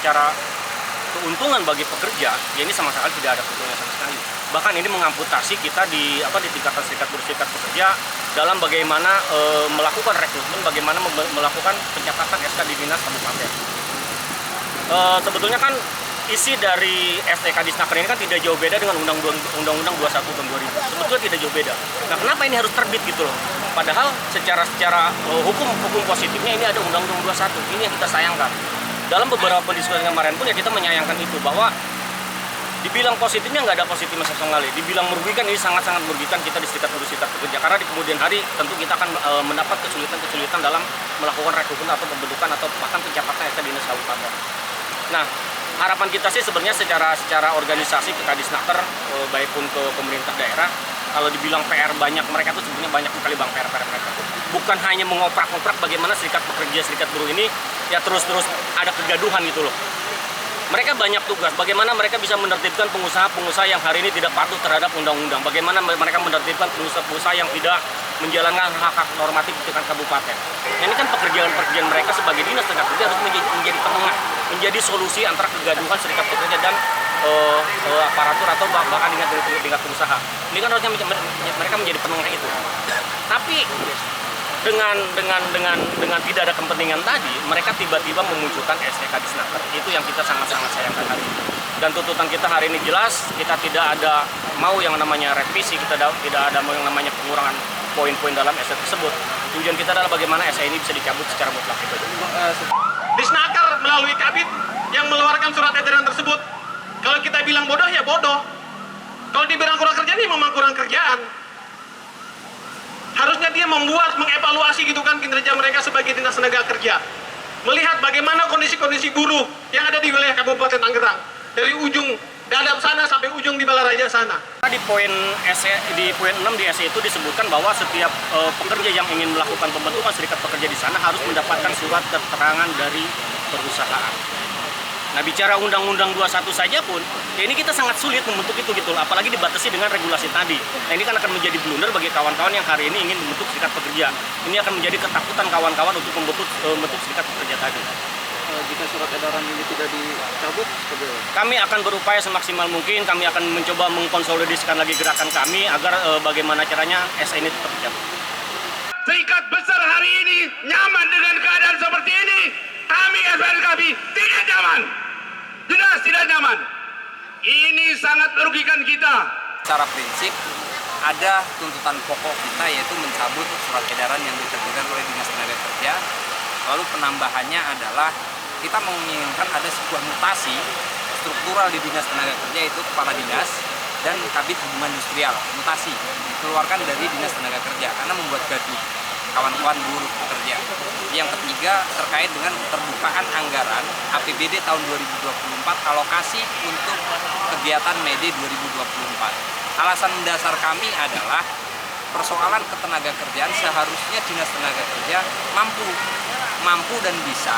secara keuntungan bagi pekerja, ya ini sama sekali tidak ada keuntungannya sama sekali. Bahkan ini mengamputasi kita di tingkatan serikat buruh serikat pekerja dalam bagaimana melakukan rekrutmen, bagaimana melakukan pencatatan SK di dinas kabupaten. Sebetulnya kan isi dari ST Kadisnaker ini kan tidak jauh beda dengan Undang-Undang 21 tahun 2000. Sebetulnya tidak jauh beda. Nah, kenapa ini harus terbit gitu loh? Padahal secara hukum positifnya ini ada Undang-Undang 21. Ini yang kita sayangkan. Dalam beberapa diskusi kemarin pun ya kita menyayangkan itu, bahwa dibilang positifnya nggak ada positifnya sama sekali. Dibilang merugikan, ini sangat-sangat merugikan kita di serikat buruh serikat pekerja, karena di kemudian hari tentu kita akan mendapat kesulitan dalam melakukan rekrutmen atau pembentukan atau bahkan pencatatan SK dinas kabupaten. Nah, harapan kita sih sebenarnya secara organisasi ke Kadisnaker, baik pun ke pemerintah daerah, kalau dibilang PR banyak, mereka tuh sebenarnya banyak sekali PR mereka. Bukan hanya mengoprak-oprak bagaimana serikat pekerja, serikat buruh ini ya terus-terus ada kegaduhan gitu loh. Mereka banyak tugas, bagaimana mereka bisa menertibkan pengusaha-pengusaha yang hari ini tidak patuh terhadap undang-undang, bagaimana mereka menertibkan pengusaha-pengusaha yang tidak menjalankan hak-hak normatif di tingkat kabupaten. Ini kan pekerjaan mereka sebagai dinas tenaga kerja harus menjadi penengah, menjadi solusi antara kegaduhan serikat pekerja dan aparatur atau bahkan tingkat pengusaha. Ini kan harusnya mereka menjadi penengah itu. Tapi dengan tidak ada kepentingan tadi, mereka tiba-tiba memunculkan SK Kadisnaker. Itu yang kita sangat-sangat sayangkan hari ini. Dan tuntutan kita hari ini jelas, kita tidak ada mau yang namanya revisi, kita tidak ada mau yang namanya pengurangan poin-poin dalam SK tersebut. Tujuan kita adalah bagaimana SK ini bisa dicabut secara mutlak. Disnaker melalui Kabid yang mengeluarkan surat edaran tersebut. Kalau kita bilang bodoh ya bodoh. Kalau dibilang kurang kerjaan ya memang kurang kerjaan. Harusnya dia mengevaluasi gitu kan kinerja mereka sebagai dinas tenaga kerja. Melihat bagaimana kondisi-kondisi buruh yang ada di wilayah Kabupaten Tangerang. Dari ujung Dadap sana sampai ujung di Balaraja sana. Di poin 6 di SE itu disebutkan bahwa setiap pekerja yang ingin melakukan pembentukan serikat pekerja di sana harus mendapatkan surat keterangan dari perusahaan. Nah, bicara Undang-Undang 21 saja pun, ya ini kita sangat sulit membentuk itu gitu, apalagi dibatasi dengan regulasi tadi. Nah, ini kan akan menjadi blunder bagi kawan-kawan yang hari ini ingin membentuk serikat pekerja. Ini akan menjadi ketakutan kawan-kawan untuk membentuk serikat pekerja tadi. Jika surat edaran ini tidak dicabut, kami akan berupaya semaksimal mungkin. Kami akan mencoba mengkonsolidasikan lagi gerakan kami agar bagaimana caranya SE ini tetap dicabut. Serikat besar hari ini nyaman dengan keadaan seperti ini. Kami SPKB tidak nyaman. Jelas tidak nyaman. Ini sangat merugikan kita. Secara prinsip ada tuntutan pokok kita, yaitu mencabut surat edaran yang diterbitkan oleh Dinas Tenaga Kerja. Lalu penambahannya adalah kita menginginkan ada sebuah mutasi struktural di Dinas Tenaga Kerja, yaitu Kepala Dinas dan Kabid Hubungan Industrial. Mutasi dikeluarkan dari Dinas Tenaga Kerja karena membuat gaduh kawan-kawan buruh pekerja. Yang ketiga terkait dengan keterbukaan anggaran APBD tahun 2024 alokasi untuk kegiatan Mede 2024. Alasan mendasar kami adalah persoalan ketenaga kerjaan seharusnya Dinas Tenaga Kerja mampu dan bisa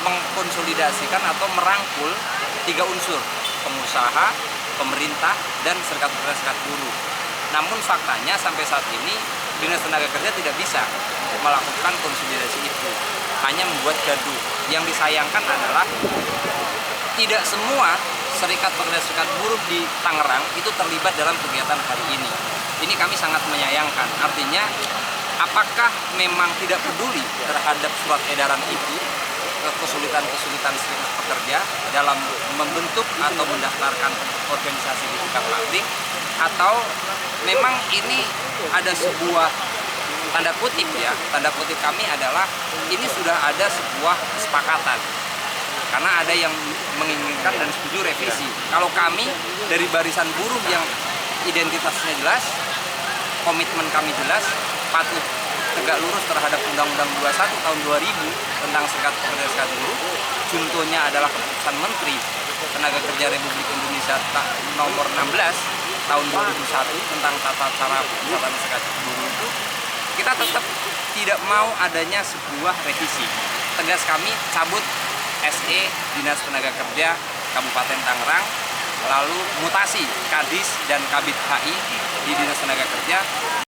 mengkonsolidasikan atau merangkul tiga unsur: pengusaha, pemerintah, dan serikat pekerja serikat buruh. Namun faktanya sampai saat ini Dinas Tenaga Kerja tidak bisa melakukan konsolidasi itu, hanya membuat gaduh. Yang disayangkan adalah tidak semua serikat pekerja serikat buruh di Tangerang itu terlibat dalam kegiatan hari ini. Ini kami sangat menyayangkan. Artinya, apakah memang tidak peduli terhadap surat edaran itu, kesulitan-kesulitan serikat pekerja dalam membentuk atau mendaftarkan organisasi di tingkat pabrik, atau memang ini ada sebuah tanda kutip kami adalah ini sudah ada sebuah kesepakatan karena ada yang menginginkan dan setuju revisi. Kalau kami dari barisan buruh yang identitasnya jelas, komitmen kami jelas, patuh tegak lurus terhadap Undang-Undang 21 tahun 2000 tentang serikat pekerja serikat buruh. Contohnya adalah keputusan Menteri Tenaga Kerja Republik Indonesia nomor 16 tahun 2001 tentang tata cara pemusatan serikat buruh itu, kita tetap tidak mau adanya sebuah revisi. Tegas kami cabut SE Dinas Tenaga Kerja Kabupaten Tangerang, lalu mutasi Kadis dan Kabid HI di Dinas Tenaga Kerja.